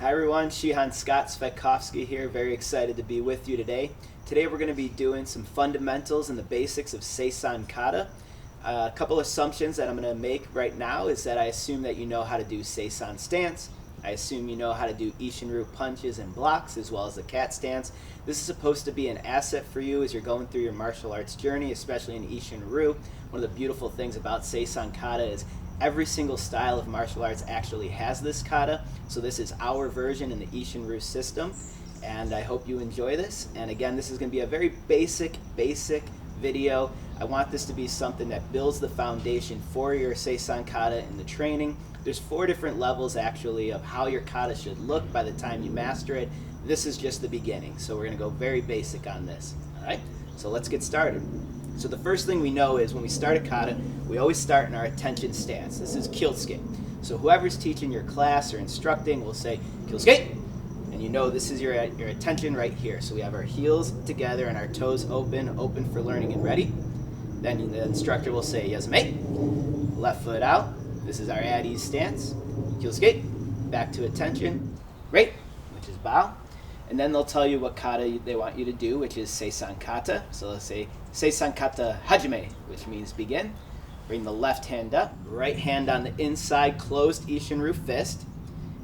Hi everyone, Cvetkovski here, very excited to be with you today. Today we're going to be doing some fundamentals and the basics of Seisan Kata. A couple assumptions that I'm going to make right now is that I assume that you know how to do Seisan stance. I assume you know how to do Ishinryu punches and blocks as well as the cat stance. This is supposed to be an asset for you as you're going through your martial arts journey, especially in Ishinryu. One of the beautiful things about Seisan Kata is every single style of martial arts actually has this kata, so this is our version in the Ishinryu system, and I hope you enjoy this. And again, this is going to be a very basic video. I want this to be something that builds the foundation for your Seisan Kata in the training. There's 4 different levels actually of how your kata should look by the time you master it. This is just the beginning, so we're going to go very basic on this. Alright, so let's get started. So the first thing we know is when we start a kata, we always start in our attention stance. This is Kyosuke. So whoever's teaching your class or instructing will say, Kyosuke! And you know this is your attention right here. So we have our heels together and our toes open for learning and ready. Then the instructor will say, Yasume! Left foot out. This is our at ease stance. Kyosuke! Back to attention. Great! Which is bow. And then they'll tell you what kata they want you to do, which is Seisan Kata. So they'll say Seisan Kata Hajime, which means begin. Bring the left hand up, right hand on the inside closed Ishinryu fist.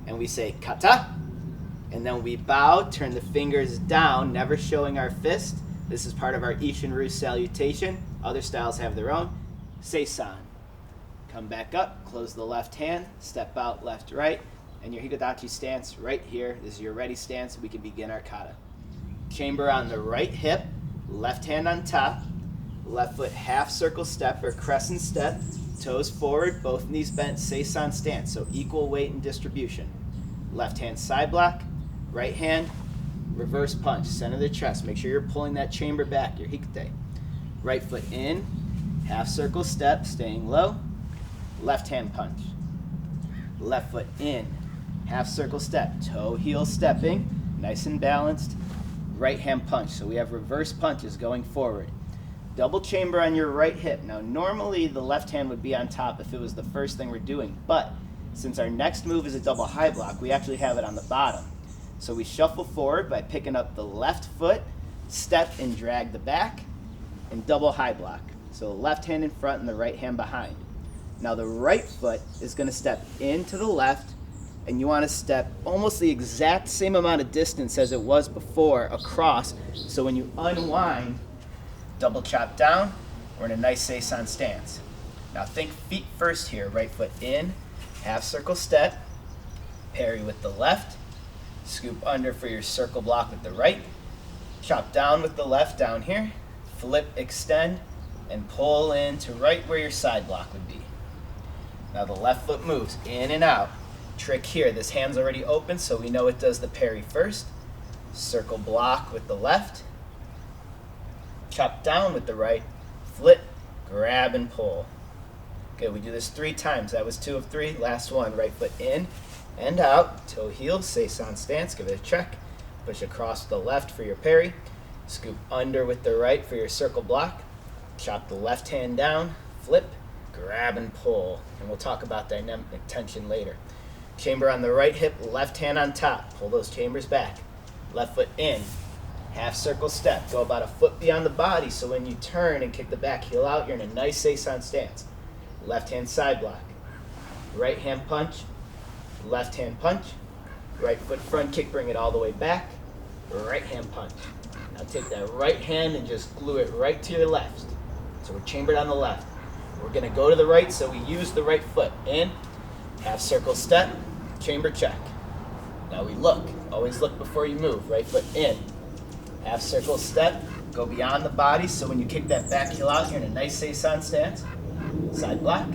And we say Kata. And then we bow, turn the fingers down, never showing our fist. This is part of our Ishinryu salutation. Other styles have their own. Seisan. Come back up, close the left hand, step out left, right. And your Hikodachi stance right here. This is your ready stance. We can begin our kata. Chamber on the right hip, left hand on top, left foot half circle step or crescent step, toes forward, both knees bent, Seisan stance, so equal weight and distribution. Left hand side block, right hand, reverse punch, center of the chest. Make sure you're pulling that chamber back, your hikite. Right foot in, half circle step, staying low, left hand punch. Left foot in, half circle step, toe heel stepping, nice and balanced, right hand punch. So we have reverse punches going forward. Double chamber on your right hip. Now normally the left hand would be on top if it was the first thing we're doing, but since our next move is a double high block, we actually have it on the bottom. So we shuffle forward by picking up the left foot, step and drag the back, and double high block. So left hand in front and the right hand behind. Now the right foot is going to step into the left, and you want to step almost the exact same amount of distance as it was before across. So when you unwind, double chop down, we're in a nice Seisan stance. Now think feet first here. Right foot in, half circle step, parry with the left, scoop under for your circle block with the right, chop down with the left down here, flip, extend, and pull in to right where your side block would be. Now the left foot moves in and out. Trick here, this hand's already open, so we know it does the parry first. Circle block with the left, chop down with the right, flip, grab and pull. Okay, we do this 3 times. That was 2 of 3. Last one, right foot in and out, toe heel, Seisan stance, give it a check. Push across the left for your parry, scoop under with the right for your circle block, chop the left hand down, flip, grab and pull. And we'll talk about dynamic tension later. Chamber on the right hip, left hand on top. Pull those chambers back. Left foot in, half circle step. Go about a foot beyond the body, so when you turn and kick the back heel out, you're in a nice Seisan stance. Left hand side block. Right hand punch, left hand punch. Right foot front kick, bring it all the way back. Right hand punch. Now take that right hand and just glue it right to your left. So we're chambered on the left. We're going to go to the right, so we use the right foot. In, half circle step, chamber check. Now we look. Always look before you move. Right foot in, half circle step, go beyond the body, so when you kick that back heel out, you're in a nice Seisan stance. Side block,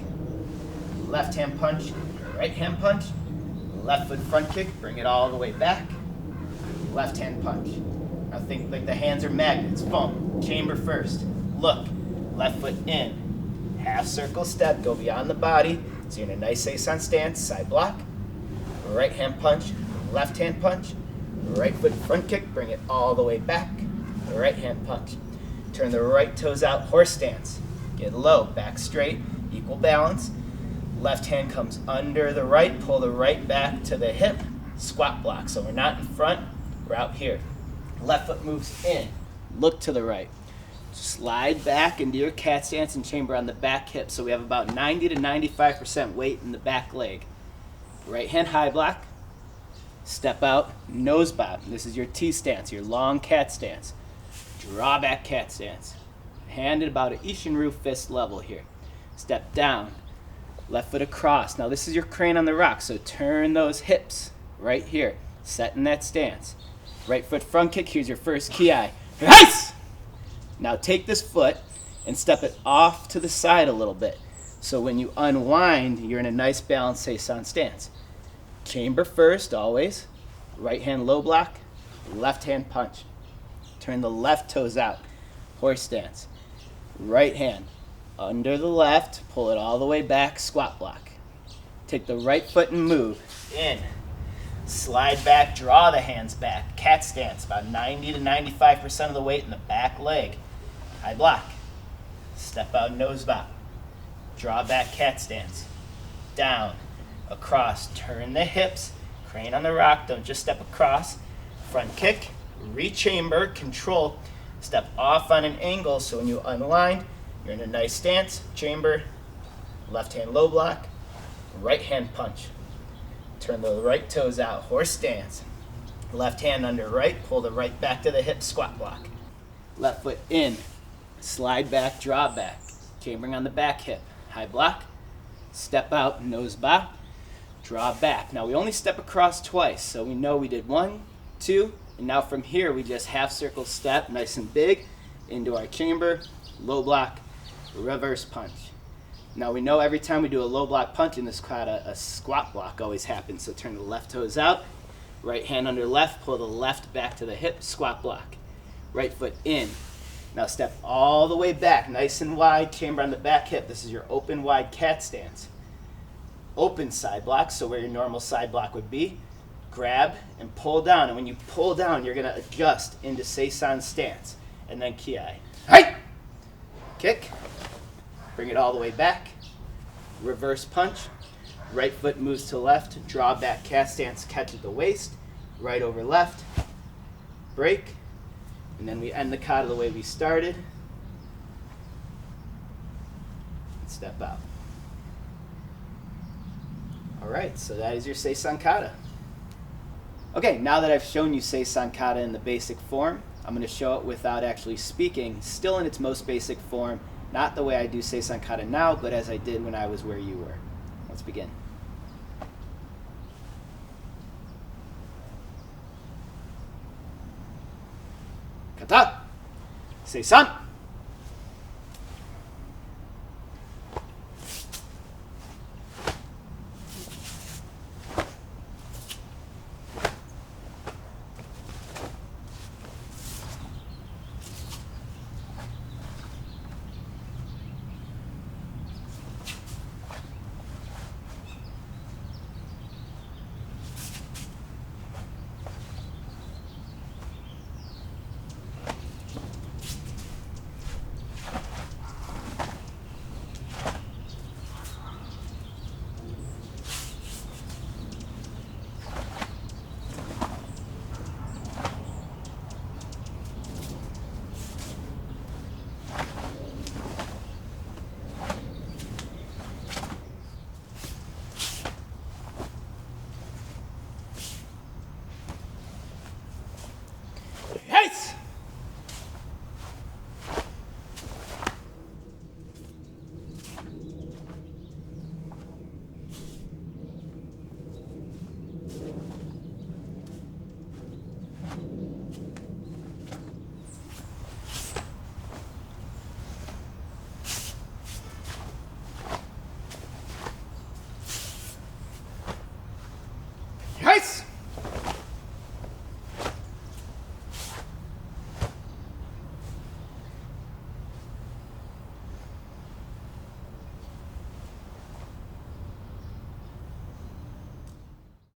left hand punch, right hand punch, left foot front kick, bring it all the way back, left hand punch. Now think like the hands are magnets. Boom, chamber first. Look, left foot in, half circle step, go beyond the body, so you're in a nice Seisan stance. Side block, right hand punch, left hand punch, right foot front kick, bring it all the way back, right hand punch. Turn the right toes out, horse stance. Get low, back straight, equal balance. Left hand comes under the right, pull the right back to the hip, squat block. So we're not in front, we're out here. Left foot moves in, look to the right. Slide back into your cat stance and chamber on the back hip. So we have about 90 to 95% weight in the back leg. Right hand high block, step out, nose bob. This is your T stance, your long cat stance. Draw back cat stance. Hand at about an Ishinryu fist level here. Step down, left foot across. Now this is your crane on the rock, so turn those hips right here. Set in that stance. Right foot front kick, here's your first ki. Nice! Now take this foot and step it off to the side a little bit. So when you unwind, you're in a nice balanced Seisan stance. Chamber first, always. Right hand low block, left hand punch. Turn the left toes out, horse stance. Right hand under the left, pull it all the way back, squat block. Take the right foot and move. In. Slide back, draw the hands back. Cat stance, about 90 to 95% of the weight in the back leg. High block. Step out, nose bob. Draw back, cat stance. Down, across, turn the hips. Crane on the rock, don't just step across. Front kick, re-chamber, control. Step off on an angle, so when you unwind, you're in a nice stance. Chamber, left hand low block, right hand punch. Turn the right toes out, horse stance. Left hand under right, pull the right back to the hip, squat block. Left foot in, slide back, draw back. Chambering on the back hip, high block. Step out, nose bob, draw back. Now we only step across twice, so we know we did 1, 2, and now from here we just half circle step, nice and big, into our chamber, low block, reverse punch. Now we know every time we do a low block punch in this kata, a squat block always happens. So turn the left toes out, right hand under left, pull the left back to the hip, squat block. Right foot in. Now step all the way back, nice and wide, chamber on the back hip. This is your open wide cat stance. Open side block, so where your normal side block would be. Grab and pull down, and when you pull down, you're gonna adjust into Seisan stance. And then ki. Hey! Kick. Bring it all the way back. Reverse punch. Right foot moves to left. Draw back cat stance, catch at the waist. Right over left. Break. And then we end the kata the way we started. Step out. All right, so that is your Seisan Kata. Okay, now that I've shown you Seisan Kata in the basic form, I'm going to show it without actually speaking, still in its most basic form, not the way I do Seisan Kata now, but as I did when I was where you were. Let's begin. Kata, Seisan.